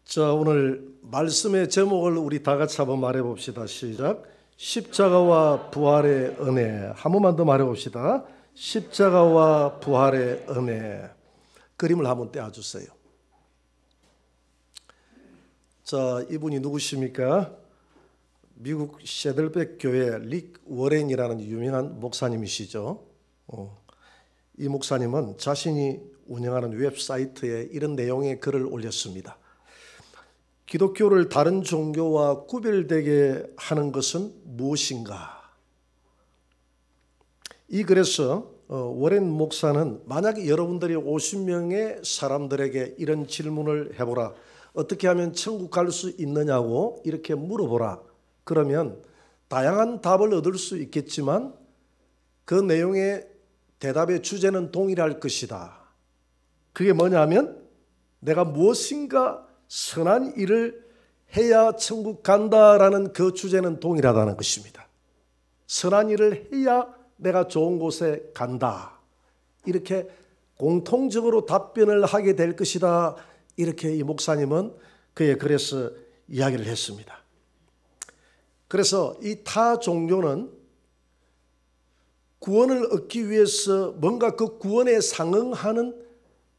자, 오늘 말씀의 제목을 우리 다 같이 한번 말해봅시다. 시작. 십자가와 부활의 은혜. 한 번만 더 말해봅시다. 십자가와 부활의 은혜. 그림을 한번 떼어주세요. 자, 이분이 누구십니까? 미국 셰들백 교회 릭 워렌이라는 유명한 목사님이시죠. 이 목사님은 자신이 운영하는 웹사이트에 이런 내용의 글을 올렸습니다. 기독교를 다른 종교와 구별되게 하는 것은 무엇인가? 이 글에서 워렌 목사는 만약에 여러분들이 50명의 사람들에게 이런 질문을 해보라. 어떻게 하면 천국 갈 수 있느냐고 이렇게 물어보라. 그러면 다양한 답을 얻을 수 있겠지만 그 내용의 대답의 주제는 동일할 것이다. 그게 뭐냐면 내가 무엇인가 선한 일을 해야 천국 간다라는 그 주제는 동일하다는 것입니다. 선한 일을 해야 내가 좋은 곳에 간다. 이렇게 공통적으로 답변을 하게 될 것이다. 이렇게 이 목사님은 그의 글에서 이야기를 했습니다. 그래서 이 타 종교는 구원을 얻기 위해서 뭔가 그 구원에 상응하는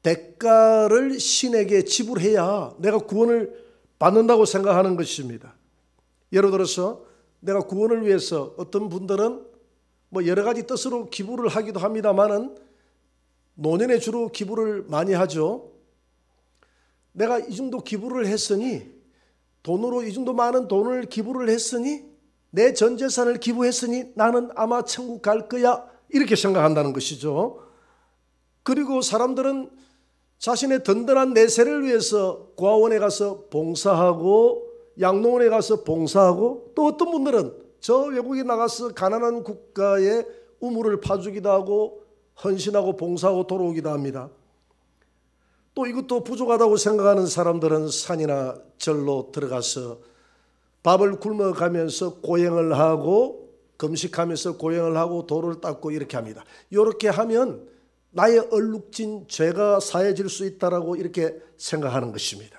대가를 신에게 지불해야 내가 구원을 받는다고 생각하는 것입니다. 예를 들어서 내가 구원을 위해서 어떤 분들은 여러 가지 뜻으로 기부를 하기도 합니다만은 노년에 주로 기부를 많이 하죠. 내가 이 정도 기부를 했으니 돈으로 이 정도 많은 돈을 기부를 했으니 내 전 재산을 기부했으니 나는 아마 천국 갈 거야 이렇게 생각한다는 것이죠. 그리고 사람들은 자신의 든든한 내세를 위해서 고아원에 가서 봉사하고 양로원에 가서 봉사하고 또 어떤 분들은 저 외국에 나가서 가난한 국가에 우물을 파주기도 하고 헌신하고 봉사하고 돌아오기도 합니다. 또 이것도 부족하다고 생각하는 사람들은 산이나 절로 들어가서 밥을 굶어가면서 고행을 하고 금식하면서 고행을 하고 돌을 닦고 이렇게 합니다. 이렇게 하면 나의 얼룩진 죄가 사해질 수 있다라고 이렇게 생각하는 것입니다.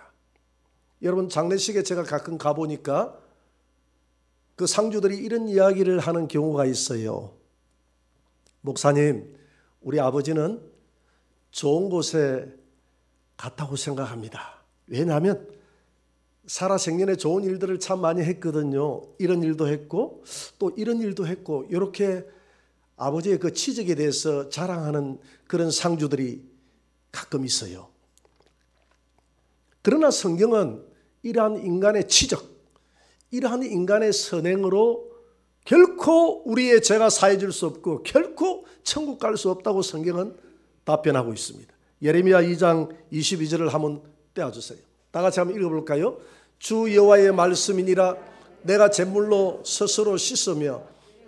여러분 장례식에 제가 가끔 가보니까 그 상주들이 이런 이야기를 하는 경우가 있어요. 목사님, 우리 아버지는 좋은 곳에 갔다고 생각합니다. 왜냐하면 살아생전에 좋은 일들을 참 많이 했거든요. 이런 일도 했고 또 이런 일도 했고 이렇게 아버지의 그 치적에 대해서 자랑하는 그런 상주들이 가끔 있어요. 그러나 성경은 이러한 인간의 치적, 이러한 인간의 선행으로 결코 우리의 죄가 사해질 수 없고 결코 천국 갈 수 없다고 성경은 답변하고 있습니다. 예레미야 2장 22절을 한번 떼어주세요. 다 같이 한번 읽어볼까요? 주 여호와의 말씀이니라. 내가 제물로 스스로 씻으며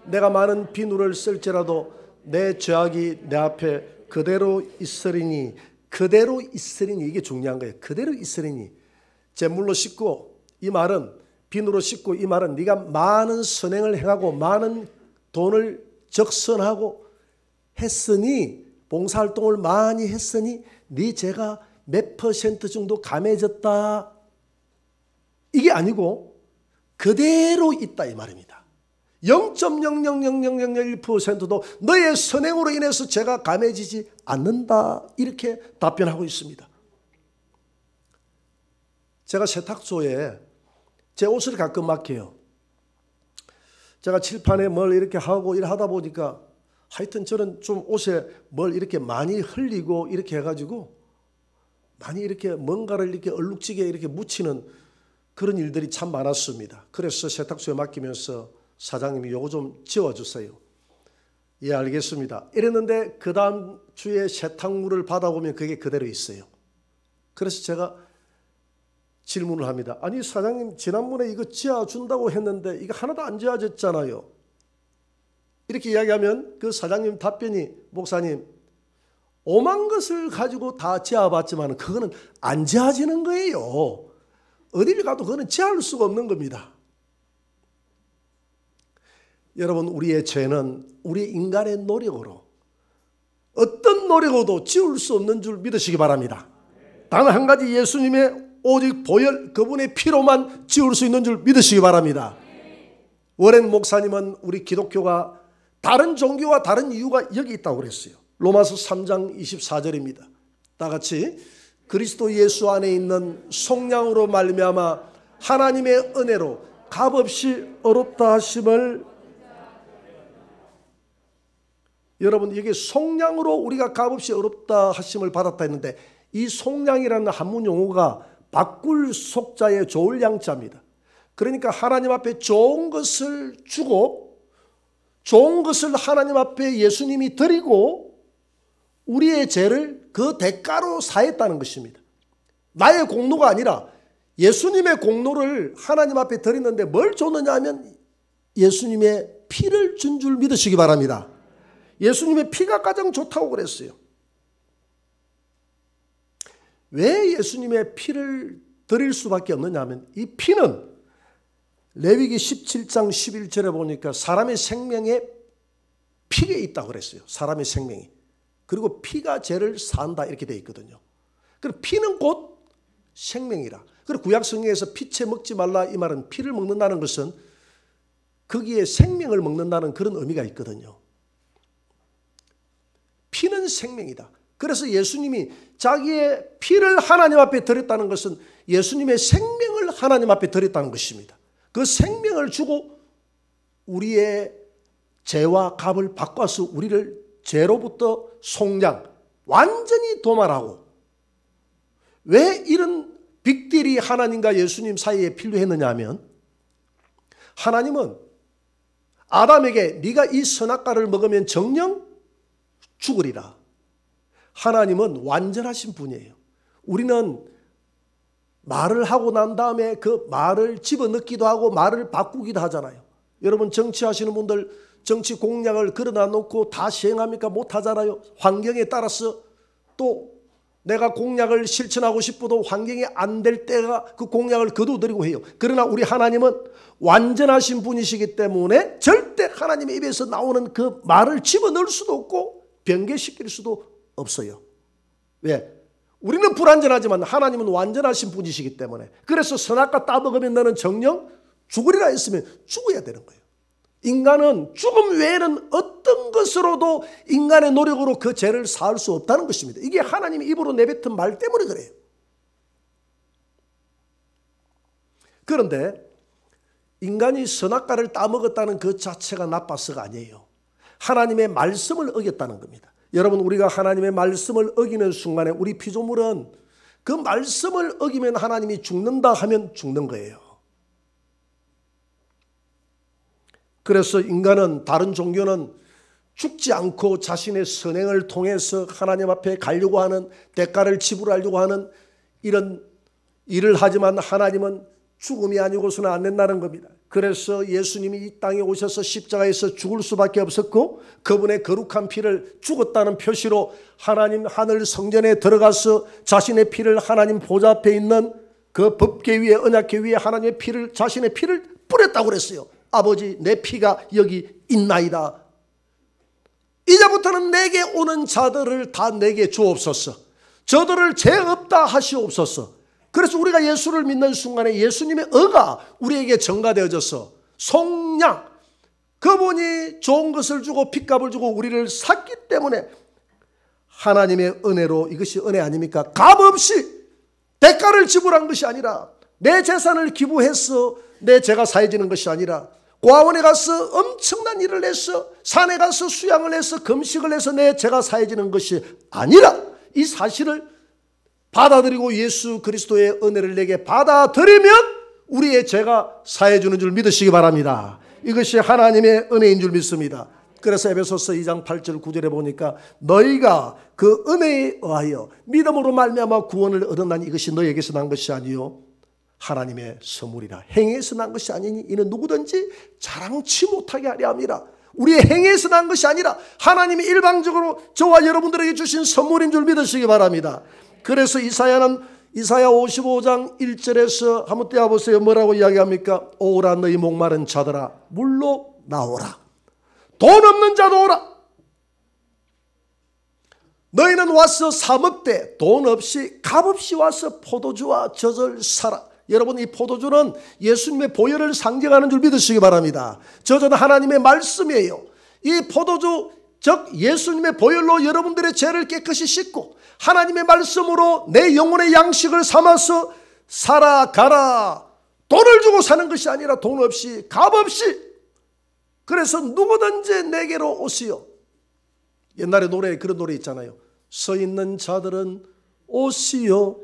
내가 많은 비누를 쓸지라도 내 죄악이 내 앞에 그대로 있으리니. 그대로 있으리니, 이게 중요한 거예요. 그대로 있으리니. 제물로 씻고, 이 말은 비누로 씻고, 이 말은 네가 많은 선행을 행하고 많은 돈을 적선하고 했으니, 봉사활동을 많이 했으니 네 죄가 몇 % 정도 감해졌다. 이게 아니고 그대로 있다 이 말입니다. 0.0000001%도 너의 선행으로 인해서 죄가 감해지지 않는다. 이렇게 답변하고 있습니다. 제가 세탁소에 제 옷을 가끔 맡겨요. 제가 칠판에 뭘 이렇게 하고 일하다 보니까 하여튼 저는 좀 옷에 뭘 이렇게 많이 흘리고 이렇게 해가지고 많이 이렇게 뭔가를 이렇게 얼룩지게 이렇게 묻히는 그런 일들이 참 많았습니다. 그래서 세탁소에 맡기면서 사장님이 요거 좀 지워주세요. 예, 알겠습니다. 이랬는데 그 다음 주에 세탁물을 받아보면 그게 그대로 있어요. 그래서 제가 질문을 합니다. 아니 사장님, 지난번에 이거 지어준다고 했는데 이거 하나도 안 지어졌잖아요. 이렇게 이야기하면 그 사장님 답변이, 목사님, 오만 것을 가지고 다 지어봤지만 그거는 안 지어지는 거예요. 어딜 가도 그거는 지을 수가 없는 겁니다. 여러분, 우리의 죄는 우리 인간의 노력으로 어떤 노력으로도 지울 수 없는 줄 믿으시기 바랍니다. 단 한 가지 예수님의 오직 보혈 그분의 피로만 지울 수 있는 줄 믿으시기 바랍니다. 워렌 목사님은 우리 기독교가 다른 종교와 다른 이유가 여기 있다고 그랬어요. 로마서 3장 24절입니다. 다 같이 그리스도 예수 안에 있는 속량으로 말미암아 하나님의 은혜로 값없이 어렵다 하심을. 여러분, 이게 속량으로 우리가 값없이 어렵다 하심을 받았다 했는데, 이 속량이라는 한문 용어가 바꿀 속자의 좋을 양자입니다. 그러니까 하나님 앞에 좋은 것을 주고 좋은 것을 하나님 앞에 예수님이 드리고 우리의 죄를 그 대가로 사했다는 것입니다. 나의 공로가 아니라 예수님의 공로를 하나님 앞에 드리는데 뭘 줬느냐 하면 예수님의 피를 준 줄 믿으시기 바랍니다. 예수님의 피가 가장 좋다고 그랬어요. 왜 예수님의 피를 드릴 수밖에 없느냐 하면 이 피는 레위기 17장 11절에 보니까 사람의 생명에 피가 있다고 그랬어요. 사람의 생명이. 그리고 피가 죄를 산다 이렇게 되어 있거든요. 그리고 피는 곧 생명이라. 그리고 구약 성경에서 피채 먹지 말라 이 말은 피를 먹는다는 것은 거기에 생명을 먹는다는 그런 의미가 있거든요. 피는 생명이다. 그래서 예수님이 자기의 피를 하나님 앞에 드렸다는 것은 예수님의 생명을 하나님 앞에 드렸다는 것입니다. 그 생명을 주고 우리의 죄와 값을 바꿔서 우리를 죄로부터 속량, 완전히 도말하고. 왜 이런 빅딜이 하나님과 예수님 사이에 필요했느냐 하면 하나님은 아담에게 네가 이 선악과를 먹으면 정녕 죽으리라. 하나님은 완전하신 분이에요. 우리는 말을 하고 난 다음에 그 말을 집어넣기도 하고 말을 바꾸기도 하잖아요. 여러분 정치하시는 분들 정치 공약을 걸어다 놓고 다 시행합니까? 못하잖아요. 환경에 따라서 또 내가 공약을 실천하고 싶어도 환경이 안 될 때가 그 공약을 거두어드리고 해요. 그러나 우리 하나님은 완전하신 분이시기 때문에 절대 하나님의 입에서 나오는 그 말을 집어넣을 수도 없고 변개시킬 수도 없어요. 왜? 우리는 불완전하지만 하나님은 완전하신 분이시기 때문에. 그래서 선악과 따먹으면 너는 정녕 죽으리라 했으면 죽어야 되는 거예요. 인간은 죽음 외에는 어떤 것으로도 인간의 노력으로 그 죄를 사할 수 없다는 것입니다. 이게 하나님이 입으로 내뱉은 말 때문에 그래요. 그런데 인간이 선악과를 따먹었다는 그 자체가 나빠서가 아니에요. 하나님의 말씀을 어겼다는 겁니다. 여러분, 우리가 하나님의 말씀을 어기는 순간에 우리 피조물은 그 말씀을 어기면 하나님이 죽는다 하면 죽는 거예요. 그래서 인간은, 다른 종교는 죽지 않고 자신의 선행을 통해서 하나님 앞에 가려고 하는, 대가를 지불하려고 하는 이런 일을 하지만 하나님은 죽음이 아니고서는 안 된다는 겁니다. 그래서 예수님이 이 땅에 오셔서 십자가에서 죽을 수밖에 없었고 그분의 거룩한 피를 죽었다는 표시로 하나님 하늘 성전에 들어가서 자신의 피를 하나님 보좌 앞에 있는 그 법궤 위에, 언약궤 위에 하나님의 피를, 자신의 피를 뿌렸다고 그랬어요. 아버지, 내 피가 여기 있나이다. 이제부터는 내게 오는 자들을 다 내게 주옵소서. 저들을 죄 없다 하시옵소서. 그래서 우리가 예수를 믿는 순간에 예수님의 의가 우리에게 전가되어져서 속량, 그분이 좋은 것을 주고 핏값을 주고 우리를 샀기 때문에 하나님의 은혜로, 이것이 은혜 아닙니까? 값없이 대가를 지불한 것이 아니라, 내 재산을 기부해서 내 죄가 사해지는 것이 아니라, 고아원에 가서 엄청난 일을 해서, 산에 가서 수양을 해서 금식을 해서 내 죄가 사해지는 것이 아니라, 이 사실을 받아들이고 예수 그리스도의 은혜를 내게 받아들이면 우리의 죄가 사해주는 줄 믿으시기 바랍니다. 이것이 하나님의 은혜인 줄 믿습니다. 그래서 에베소서 2장 8절 9절에 보니까 너희가 그 은혜에 의하여 믿음으로 말미암아 구원을 얻었나니 이것이 너희에게서 난 것이 아니요 하나님의 선물이라. 행위에서 난 것이 아니니 이는 누구든지 자랑치 못하게 하려 함이라. 우리의 행위에서 난 것이 아니라 하나님이 일방적으로 저와 여러분들에게 주신 선물인 줄 믿으시기 바랍니다. 그래서 이사야는 이사야 55장 1절에서 한번 떼어보세요. 뭐라고 이야기합니까? 오라 너희 목마른 자들아 물로 나오라. 돈 없는 자도 오라. 너희는 와서 사 먹되 돈 없이 값없이 와서 포도주와 젖을 사라. 여러분, 이 포도주는 예수님의 보혈을 상징하는 줄 믿으시기 바랍니다. 젖은 하나님의 말씀이에요. 이 포도주, 즉 예수님의 보혈로 여러분들의 죄를 깨끗이 씻고 하나님의 말씀으로 내 영혼의 양식을 삼아서 살아가라. 돈을 주고 사는 것이 아니라 돈 없이 값없이. 그래서 누구든지 내게로 오시오. 옛날에 노래에 그런 노래 있잖아요. 서 있는 자들은 오시오,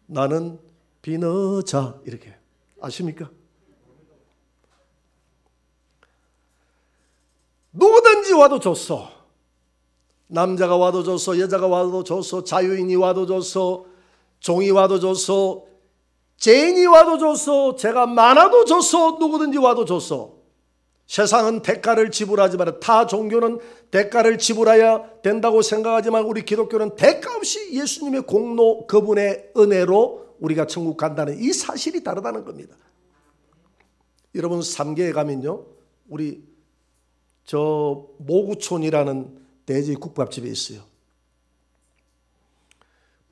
나는 비너자. 이렇게 아십니까? 누구든지 와도 좋소. 남자가 와도 좋소, 여자가 와도 좋소, 자유인이 와도 좋소, 종이 와도 좋소, 죄인이 와도 좋소, 죄가 많아도 좋소, 누구든지 와도 좋소. 세상은 대가를 지불하지만, 타 종교는 대가를 지불해야 된다고 생각하지만 우리 기독교는 대가 없이 예수님의 공로, 그분의 은혜로 우리가 천국 간다는 이 사실이 다르다는 겁니다. 여러분, 삼계에 가면요, 우리 저 모구촌이라는 돼지 국밥집에 있어요.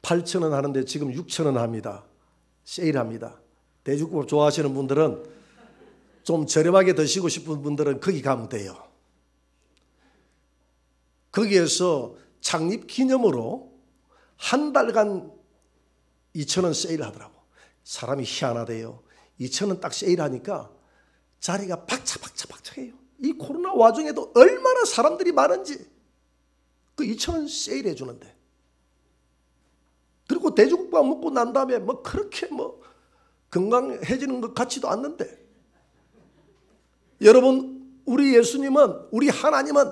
8,000원 하는데 지금 6,000원 합니다. 세일합니다. 돼지국밥 좋아하시는 분들은, 좀 저렴하게 드시고 싶은 분들은 거기 가면 돼요. 거기에서 창립 기념으로 한 달간 2,000원 세일하더라고. 사람이 희한하대요. 2,000원 딱 세일하니까 자리가 박차박차해요. 이 코로나 와중에도 얼마나 사람들이 많은지 그 2,000원 세일해 주는데. 그리고 돼지국밥 먹고 난 다음에 뭐 그렇게 뭐 건강해지는 것 같지도 않는데. 여러분, 우리 예수님은, 우리 하나님은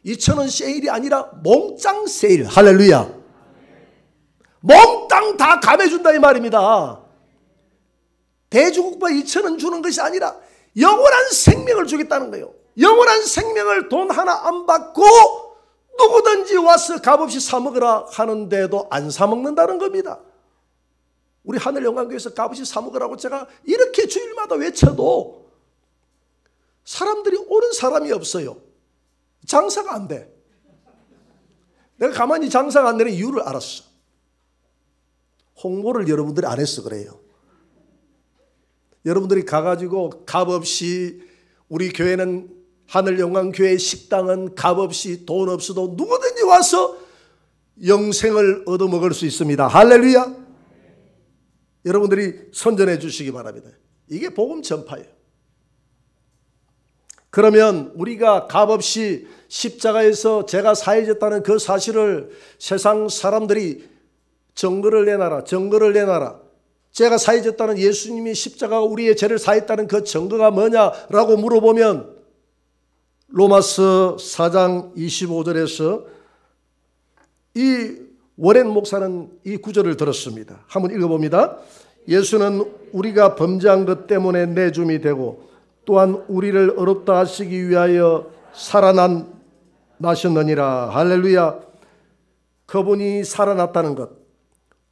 2,000원 세일이 아니라 몽땅 세일. 할렐루야. 몽땅 다 감해준다 이 말입니다. 돼지국밥 2,000원 주는 것이 아니라 영원한 생명을 주겠다는 거예요. 영원한 생명을 돈 하나 안 받고 누구든지 와서 값없이 사 먹으라 하는데도 안 사 먹는다는 겁니다. 우리 하늘영광교회에서 값없이 사 먹으라고 제가 이렇게 주일마다 외쳐도 사람들이 오는 사람이 없어요. 장사가 안 돼. 내가 가만히 장사가 안 되는 이유를 알았어. 홍보를 여러분들이 안 해서 그래요. 여러분들이 가가지고 값없이, 우리 교회는 하늘영광교회 식당은 값없이 돈 없어도 누구든지 와서 영생을 얻어먹을 수 있습니다. 할렐루야. 여러분들이 선전해 주시기 바랍니다. 이게 복음 전파예요. 그러면 우리가 값없이 십자가에서 제가 사해졌다는 그 사실을 세상 사람들이 증거를 내놔라, 증거를 내놔라. 제가 사해졌다는, 예수님이 십자가가 우리의 죄를 사했다는 그 증거가 뭐냐라고 물어보면 로마서 4장 25절에서 이 워렌 목사는 이 구절을 들었습니다. 한번 읽어봅니다. 예수는 우리가 범죄한 것 때문에 내줌이 되고 또한 우리를 의롭다 하시기 위하여 살아나셨느니라. 할렐루야. 그분이 살아났다는 것,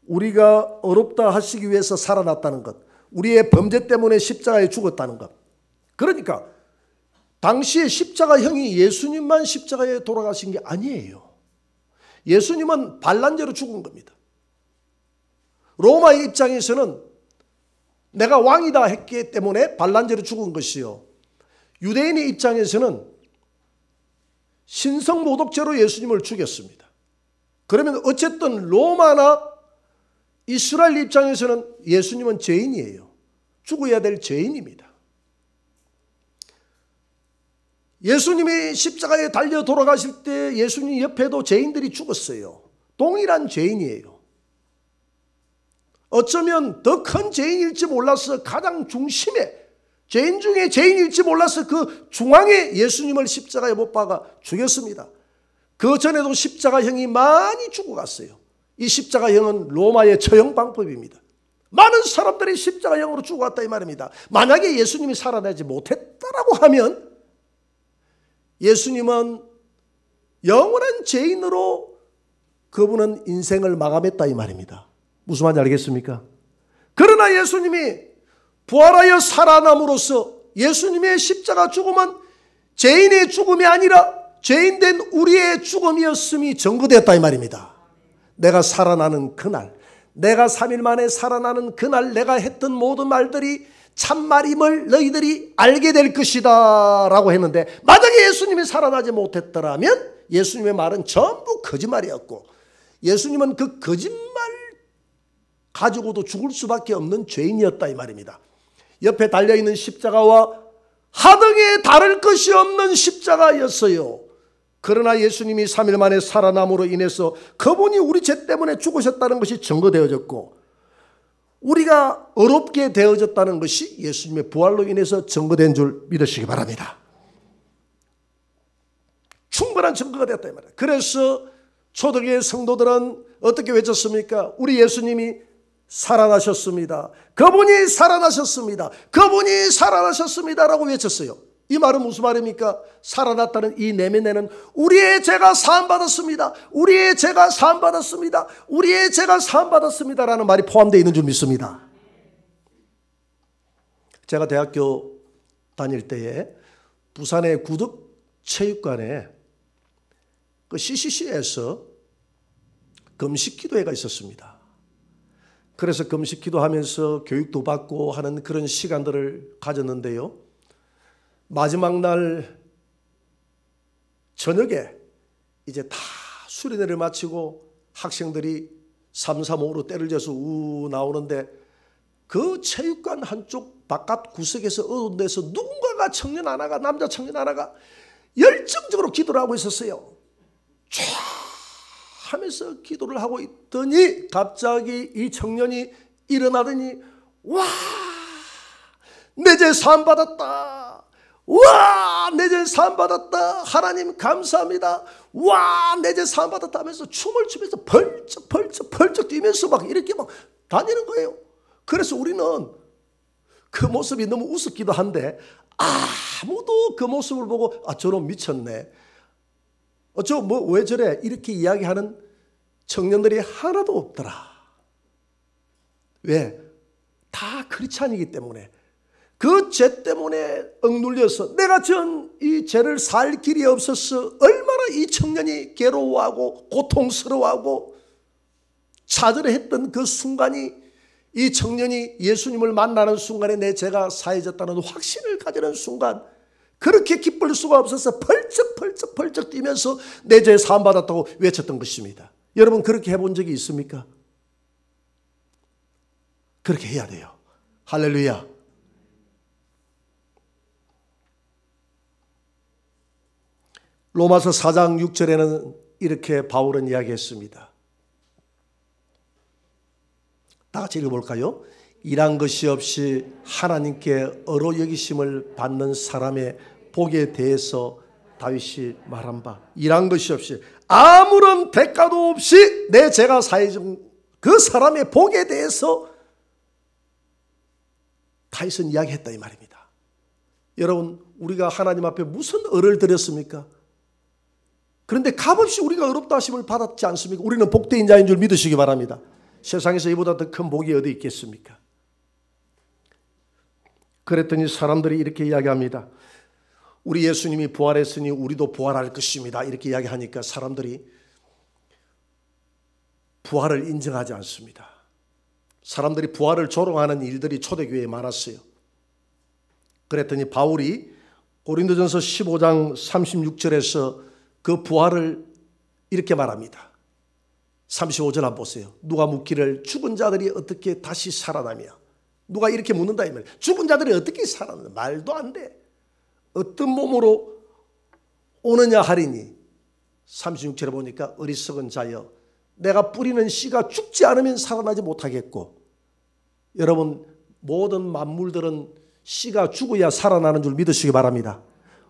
우리가 의롭다 하시기 위해서 살아났다는 것, 우리의 범죄 때문에 십자가에 죽었다는 것. 그러니까 당시에 십자가형이 예수님만 십자가에 돌아가신 게 아니에요. 예수님은 반란죄로 죽은 겁니다. 로마의 입장에서는 내가 왕이다 했기 때문에 반란죄로 죽은 것이요, 유대인의 입장에서는 신성모독죄로 예수님을 죽였습니다. 그러면 어쨌든 로마나 이스라엘 입장에서는 예수님은 죄인이에요. 죽어야 될 죄인입니다. 예수님이 십자가에 달려 돌아가실 때 예수님 옆에도 죄인들이 죽었어요. 동일한 죄인이에요. 어쩌면 더 큰 죄인일지 몰라서 가장 중심에, 죄인 중에 죄인일지 몰라서 그 중앙에 예수님을 십자가에 못 박아 죽였습니다. 그 전에도 십자가형이 많이 죽어갔어요. 이 십자가형은 로마의 처형 방법입니다. 많은 사람들이 십자가형으로 죽어갔다 이 말입니다. 만약에 예수님이 살아나지 못했다라고 하면 예수님은 영원한 죄인으로 그분은 인생을 마감했다 이 말입니다. 무슨 말인지 알겠습니까? 그러나 예수님이 부활하여 살아남으로써 예수님의 십자가 죽음은 죄인의 죽음이 아니라 죄인된 우리의 죽음이었음이 증거되었다 이 말입니다. 내가 살아나는 그날, 내가 3일 만에 살아나는 그날 내가 했던 모든 말들이 참말임을 너희들이 알게 될 것이다 라고 했는데, 만약에 예수님이 살아나지 못했더라면 예수님의 말은 전부 거짓말이었고, 예수님은 그 거짓말 가지고도 죽을 수밖에 없는 죄인이었다 이 말입니다. 옆에 달려있는 십자가와 하등에 다를 것이 없는 십자가였어요. 그러나 예수님이 3일 만에 살아남으로 인해서 그분이 우리 죄 때문에 죽으셨다는 것이 증거되어졌고, 우리가 의롭게 되어졌다는 것이 예수님의 부활로 인해서 증거된 줄 믿으시기 바랍니다. 충분한 증거가 되었다 이 말이에요. 그래서 초대교회 성도들은 어떻게 외쳤습니까? 우리 예수님이 살아나셨습니다. 그분이 살아나셨습니다. 그분이 살아나셨습니다라고 외쳤어요. 이 말은 무슨 말입니까? 살아났다는 이 내면에는 우리의 죄가 사함받았습니다. 우리의 죄가 사함받았습니다. 우리의 죄가 사함받았습니다라는 말이 포함되어 있는 줄 믿습니다. 제가 대학교 다닐 때에 부산의 구덕체육관에 그 CCC에서 금식기도회가 있었습니다. 그래서 금식기도하면서 교육도 받고 하는 그런 시간들을 가졌는데요. 마지막 날 저녁에 이제 다 수련회를 마치고 학생들이 335로 때를 져서 나오는데, 그 체육관 한쪽 바깥 구석에서 어두운 데서 누군가가 청년 하나가, 남자 청년 하나가 열정적으로 기도를 하고 있었어요. 쫙 하면서 기도를 하고 있더니 갑자기 이 청년이 일어나더니, 와, 내 죄 사함 받았다. 와, 내 죄 사함 받았다. 하나님 감사합니다. 와, 내 죄 사함 받았다 하면서 춤을 추면서 벌쩍 뛰면서 막 이렇게 막 다니는 거예요. 그래서 우리는 그 모습이 너무 우습기도 한데, 아무도 그 모습을 보고 저놈 미쳤네, 왜 저래, 이렇게 이야기하는 청년들이 하나도 없더라. 왜? 다 크리스찬이기 때문에, 그 죄 때문에 억눌려서 내가 전 이 죄를 살 길이 없어서 얼마나 이 청년이 괴로워하고 고통스러워하고 좌절했던 그 순간이, 이 청년이 예수님을 만나는 순간에 내 죄가 사해졌다는 확신을 가지는 순간, 그렇게 기쁠 수가 없어서 벌쩍 뛰면서 내 죄 사함 받았다고 외쳤던 것입니다. 여러분 그렇게 해본 적이 있습니까? 그렇게 해야 돼요. 할렐루야. 로마서 4장 6절에는 이렇게 바울은 이야기했습니다. 다 같이 읽어볼까요? 일한 것이 없이 하나님께 어로 여기심을 받는 사람의 복에 대해서 다윗이 말한 바, 일한 것이 없이 아무런 대가도 없이 내 죄가 사해진 그 사람의 복에 대해서 다윗은 이야기했다 이 말입니다. 여러분, 우리가 하나님 앞에 무슨 을을 드렸습니까? 그런데 값없이 우리가 의롭다 하심을 받았지 않습니까? 우리는 복된 자인 줄 믿으시기 바랍니다. 세상에서 이보다 더 큰 복이 어디 있겠습니까? 그랬더니 사람들이 이렇게 이야기합니다. 우리 예수님이 부활했으니 우리도 부활할 것입니다. 이렇게 이야기하니까 사람들이 부활을 인정하지 않습니다. 사람들이 부활을 조롱하는 일들이 초대교회에 많았어요. 그랬더니 바울이 고린도전서 15장 36절에서 그 부활을 이렇게 말합니다. 35절 한번 보세요. 누가 묻기를 죽은 자들이 어떻게 다시 살아나며, 누가 이렇게 묻는다 이 말이에요. 죽은 자들이 어떻게 살아나냐, 말도 안 돼. 어떤 몸으로 오느냐 하리니, 36절에 보니까 어리석은 자여, 내가 뿌리는 씨가 죽지 않으면 살아나지 못하겠고, 여러분 모든 만물들은 씨가 죽어야 살아나는 줄 믿으시기 바랍니다.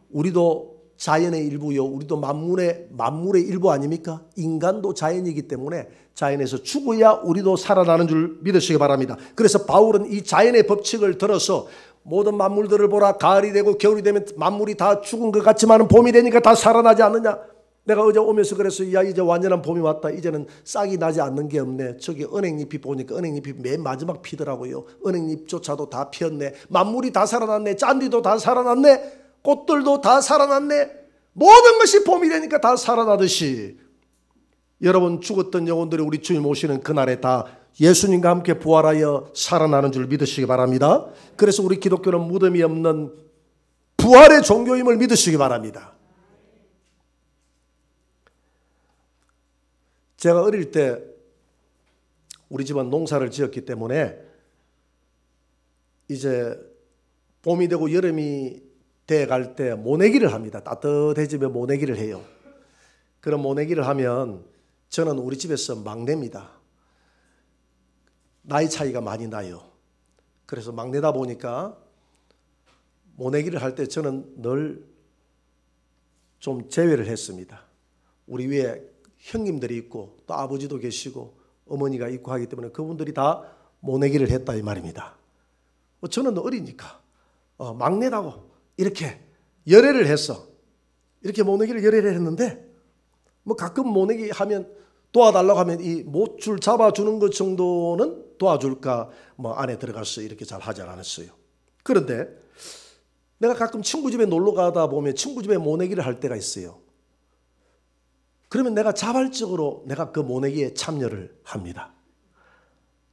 우리도 자연의 일부요, 우리도 만물의 일부 아닙니까? 인간도 자연이기 때문에 자연에서 죽어야 우리도 살아나는 줄 믿으시기 바랍니다. 그래서 바울은 이 자연의 법칙을 들어서 모든 만물들을 보라, 가을이 되고 겨울이 되면 만물이 다 죽은 것 같지만 봄이 되니까 다 살아나지 않느냐. 내가 어제 오면서 그래서 야, 이제 완전한 봄이 왔다. 이제는 싹이 나지 않는 게 없네. 저기 은행잎이 보니까 은행잎이 맨 마지막 피더라고요. 은행잎조차도 다 피었네. 만물이 다 살아났네. 짠디도 다 살아났네. 꽃들도 다 살아났네. 모든 것이 봄이 되니까 다 살아나듯이 여러분 죽었던 영혼들이 우리 주님 오시는 그날에 다 예수님과 함께 부활하여 살아나는 줄 믿으시기 바랍니다. 그래서 우리 기독교는 무덤이 없는 부활의 종교임을 믿으시기 바랍니다. 제가 어릴 때 우리 집은 농사를 지었기 때문에 이제 봄이 되고 여름이 돼 갈 때 모내기를 합니다. 따뜻해지면 모내기를 해요. 그런 모내기를 하면 저는 우리 집에서 막내입니다. 나이 차이가 많이 나요. 그래서 막내다 보니까 모내기를 할 때 저는 늘 좀 제외를 했습니다. 우리 위에 형님들이 있고 또 아버지도 계시고 어머니가 있고 하기 때문에 그분들이 다 모내기를 했다 이 말입니다. 저는 어리니까 막내라고 이렇게 열애를 했어. 이렇게 모내기를 열애를 했는데 뭐 가끔 모내기 하면 도와달라고 하면 이 못줄 잡아주는 것 정도는 도와줄까 뭐 안에 들어가서 이렇게 잘 하지 않았어요. 그런데 내가 가끔 친구 집에 놀러 가다 보면 친구 집에 모내기를 할 때가 있어요. 그러면 내가 자발적으로 내가 그 모내기에 참여를 합니다.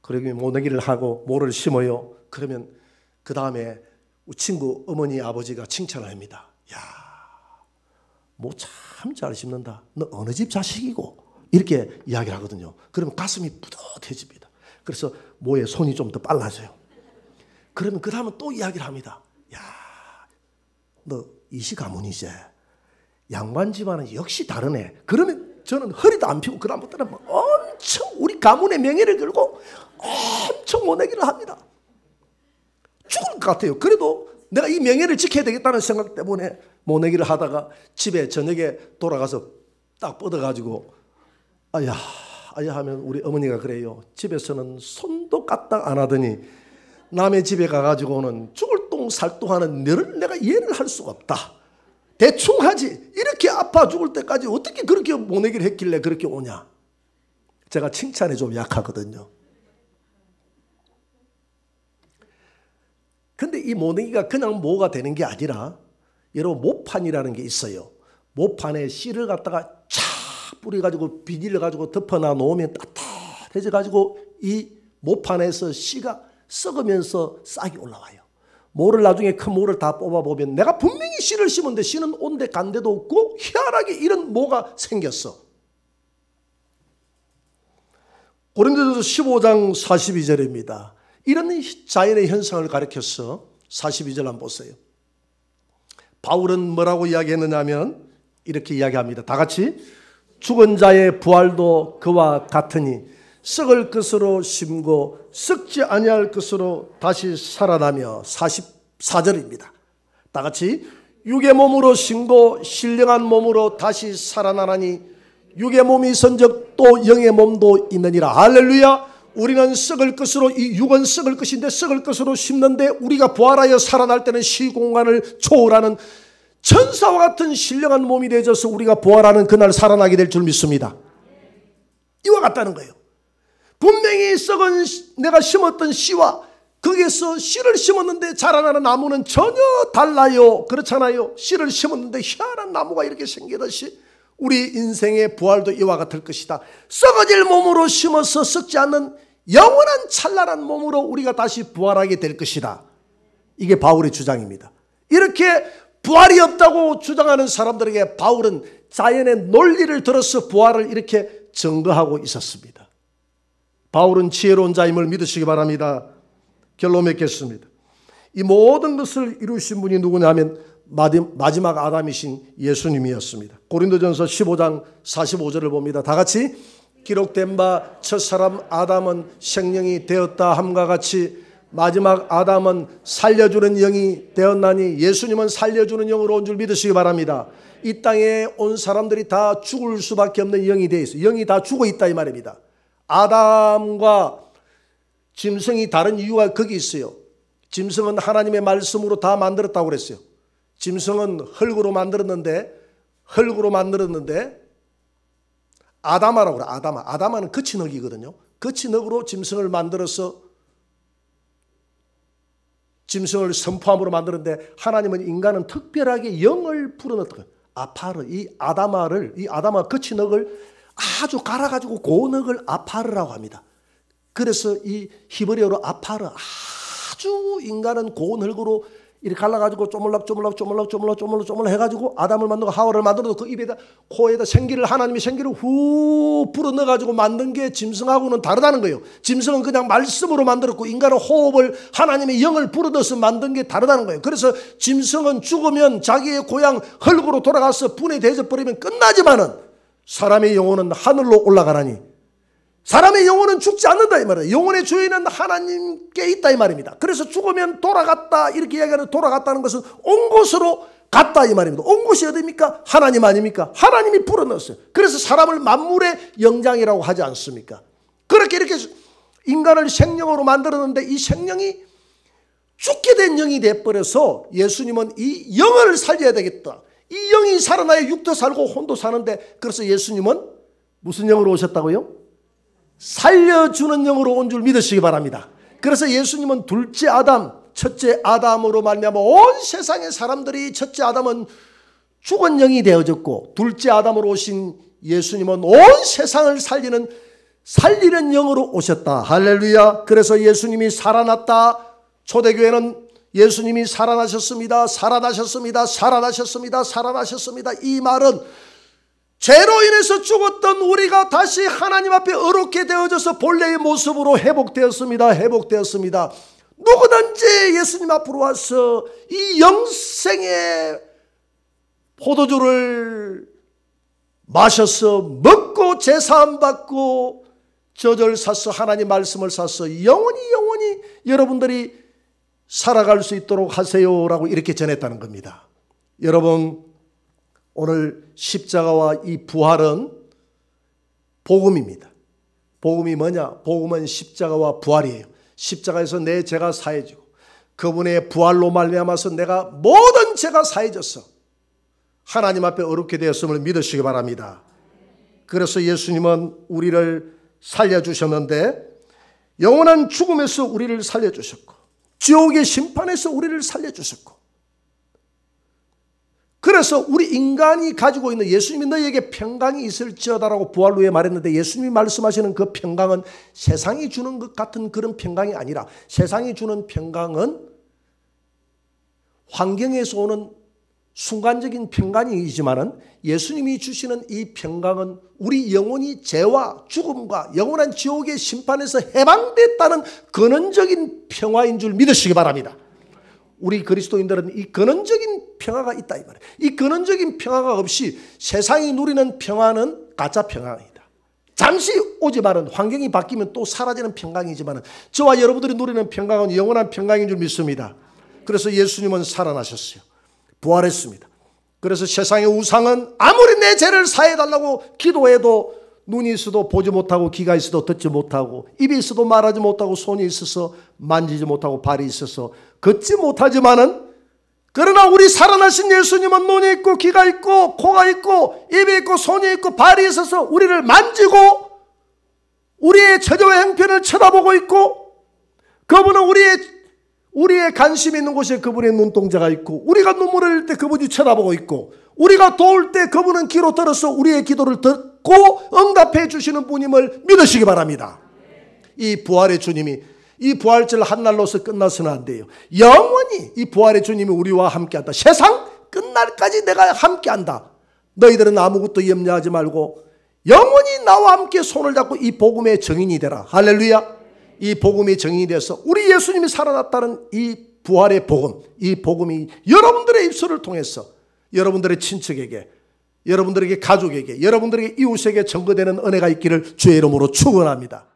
그러면 모내기를 하고 모를 심어요. 그러면 그 다음에 친구 어머니 아버지가 칭찬을 합니다. 야, 모 참 잘 심는다. 너 어느 집 자식이고 이렇게 이야기를 하거든요. 그러면 가슴이 뿌듯해집니다. 그래서 모에 손이 좀 더 빨라져요. 그러면 그 다음은 또 이야기를 합니다. 야, 너 이시 가문이지. 양반 집안은 역시 다르네. 그러면 저는 허리도 안 펴고 그 다음부터는 엄청 우리 가문의 명예를 걸고 엄청 모내기를 합니다. 죽을 것 같아요. 그래도 내가 이 명예를 지켜야 되겠다는 생각 때문에 모내기를 하다가 집에 저녁에 돌아가서 딱 뻗어가지고 아야 하면 우리 어머니가 그래요. 집에서는 손도 까딱 안 하더니 남의 집에 가가지고는 죽을 똥 살똥하는 너를 내가 이해를 할 수가 없다. 대충 하지. 이렇게 아파 죽을 때까지 어떻게 그렇게 모내기를 했길래 그렇게 오냐. 제가 칭찬에 좀 약하거든요. 근데 이 모내기가 그냥 모가 되는 게 아니라 여러분 모판이라는 게 있어요. 모판에 씨를 갖다가 촥 뿌려가지고 비닐을 가지고 덮어놔 놓으면 따뜻해져가지고 이 모판에서 씨가 썩으면서 싹이 올라와요. 모를 나중에 큰 모를 다 뽑아보면 내가 분명히 씨를 심었는데 씨는 온데 간데도 없고 희한하게 이런 모가 생겼어. 고린도전서 15장 42절입니다. 이런 자연의 현상을 가리켜서 42절 한번 보세요. 바울은 뭐라고 이야기했느냐 하면 이렇게 이야기합니다. 다 같이 죽은 자의 부활도 그와 같으니 썩을 것으로 심고 썩지 아니할 것으로 다시 살아나며 44절입니다. 다 같이 육의 몸으로 심고 신령한 몸으로 다시 살아나나니 육의 몸이 있은즉 또 영의 몸도 있느니라. 할렐루야. 우리는 썩을 것으로 이 육은 썩을 것인데 썩을 것으로 심는데 우리가 부활하여 살아날 때는 시공간을 초월하는 천사와 같은 신령한 몸이 되어져서 우리가 부활하는 그날 살아나게 될 줄 믿습니다. 이와 같다는 거예요. 분명히 썩은 내가 심었던 씨와 거기에서 씨를 심었는데 자라나는 나무는 전혀 달라요. 그렇잖아요. 씨를 심었는데 희한한 나무가 이렇게 생기듯이 우리 인생의 부활도 이와 같을 것이다. 썩어질 몸으로 심어서 썩지 않는 영원한 찬란한 몸으로 우리가 다시 부활하게 될 것이다. 이게 바울의 주장입니다. 이렇게 부활이 없다고 주장하는 사람들에게 바울은 자연의 논리를 들어서 부활을 이렇게 증거하고 있었습니다. 바울은 지혜로운 자임을 믿으시기 바랍니다. 결론 맺겠습니다. 이 모든 것을 이루신 분이 누구냐 하면 마지막 아담이신 예수님이었습니다. 고린도전서 15장 45절을 봅니다. 다 같이 기록된 바 첫사람 아담은 생명이 되었다 함과 같이 마지막 아담은 살려주는 영이 되었나니 예수님은 살려주는 영으로 온 줄 믿으시기 바랍니다. 이 땅에 온 사람들이 다 죽을 수밖에 없는 영이 되어 있어요. 영이 다 죽어 있다 이 말입니다. 아담과 짐승이 다른 이유가 거기 있어요. 짐승은 하나님의 말씀으로 다 만들었다고 그랬어요. 짐승은 흙으로 만들었는데 아담아라고 그래. 아담아는 거친 흙이거든요. 거친 흙으로 짐승을 만들어서 짐승을 선포함으로 만드는데 하나님은 인간은 특별하게 영을 불어넣었다. 아파르, 이 아다마 거치넉을 아주 갈아가지고 그 넉을 아파르라고 합니다. 그래서 이 히브리어로 아파르, 아주 인간은 그 넉으로 이렇게 갈라가지고 쪼물락 해가지고 아담을 만들고 하와를 만들어도 그 입에다 코에다 생기를 하나님이 생기를 후 불어 넣어가지고 만든 게 짐승하고는 다르다는 거예요. 짐승은 그냥 말씀으로 만들었고 인간은 호흡을 하나님의 영을 불어 넣어서 만든 게 다르다는 거예요. 그래서 짐승은 죽으면 자기의 고향 흙으로 돌아가서 분해 대접버리면 끝나지만은 사람의 영혼은 하늘로 올라가나니 사람의 영혼은 죽지 않는다 이 말이에요. 영혼의 주인은 하나님께 있다 이 말입니다. 그래서 죽으면 돌아갔다 이렇게 이야기하는 돌아갔다는 것은 온 곳으로 갔다 이 말입니다. 온 곳이 어디입니까? 하나님 아닙니까? 하나님이 불어넣었어요. 그래서 사람을 만물의 영장이라고 하지 않습니까? 그렇게 이렇게 인간을 생명으로 만들었는데 이 생명이 죽게 된 영이 돼버려서 예수님은 이 영을 살려야 되겠다. 이 영이 살아나야 육도 살고 혼도 사는데 그래서 예수님은 무슨 영으로 오셨다고요? 살려주는 영으로 온 줄 믿으시기 바랍니다. 그래서 예수님은 둘째 아담, 첫째 아담으로 말미암아 온 세상의 사람들이 첫째 아담은 죽은 영이 되어졌고 둘째 아담으로 오신 예수님은 온 세상을 살리는 영으로 오셨다. 할렐루야. 그래서 예수님이 살아났다. 초대교회는 예수님이 살아나셨습니다. 이 말은 죄로 인해서 죽었던 우리가 다시 하나님 앞에 의롭게 되어져서 본래의 모습으로 회복되었습니다. 누구든지 예수님 앞으로 와서 이 영생의 포도주를 마셔서 먹고 제사함 받고 저절 사서 하나님 말씀을 사서 영원히 여러분들이 살아갈 수 있도록 하세요라고 이렇게 전했다는 겁니다. 여러분 오늘 십자가와 이 부활은 복음입니다. 복음이 뭐냐? 복음은 십자가와 부활이에요. 십자가에서 내 죄가 사해지고 그분의 부활로 말미암아서 내가 모든 죄가 사해져서 하나님 앞에 의롭게 되었음을 믿으시기 바랍니다. 그래서 예수님은 우리를 살려주셨는데 영원한 죽음에서 우리를 살려주셨고 지옥의 심판에서 우리를 살려주셨고 그래서 우리 인간이 가지고 있는 예수님이 너희에게 평강이 있을지어다라고 부활 후에 말했는데 예수님이 말씀하시는 그 평강은 세상이 주는 것 같은 그런 평강이 아니라 세상이 주는 평강은 환경에서 오는 순간적인 평강이지만은 예수님이 주시는 이 평강은 우리 영혼이 죄와 죽음과 영원한 지옥의 심판에서 해방됐다는 근원적인 평화인 줄 믿으시기 바랍니다. 우리 그리스도인들은 이 근원적인 평화가 있다 이 말이에요. 이 근원적인 평화가 없이 세상이 누리는 평화는 가짜 평화이다. 잠시 오지만은 환경이 바뀌면 또 사라지는 평강이지만은 저와 여러분들이 누리는 평강은 영원한 평강인 줄 믿습니다. 그래서 예수님은 살아나셨어요. 부활했습니다. 그래서 세상의 우상은 아무리 내 죄를 사해달라고 기도해도 눈이 있어도 보지 못하고 귀가 있어도 듣지 못하고 입이 있어도 말하지 못하고 손이 있어서 만지지 못하고 발이 있어서 걷지 못하지만은 그러나 우리 살아나신 예수님은 눈이 있고 귀가 있고 코가 있고 입이 있고 손이 있고 발이 있어서 우리를 만지고 우리의 처자와 형편을 쳐다보고 있고 그분은 우리의 관심이 있는 곳에 그분의 눈동자가 있고 우리가 눈물을 흘릴 때 그분이 쳐다보고 있고 우리가 도울 때 그분은 귀로 들어서 우리의 기도를 듣고 응답해 주시는 분임을 믿으시기 바랍니다. 이 부활의 주님이 이 부활절 한 날로서 끝나서는 안 돼요. 영원히 이 부활의 주님이 우리와 함께한다. 세상 끝날까지 내가 함께한다. 너희들은 아무것도 염려하지 말고 영원히 나와 함께 손을 잡고 이 복음의 증인이 되라. 할렐루야. 이 복음의 증인이 돼서 우리 예수님이 살아났다는 이 부활의 복음, 이 복음이 여러분들의 입술을 통해서 여러분들의 친척에게, 여러분들에게 가족에게, 여러분들에게 이웃에게 전거되는 은혜가 있기를 주의 이름으로 축원합니다.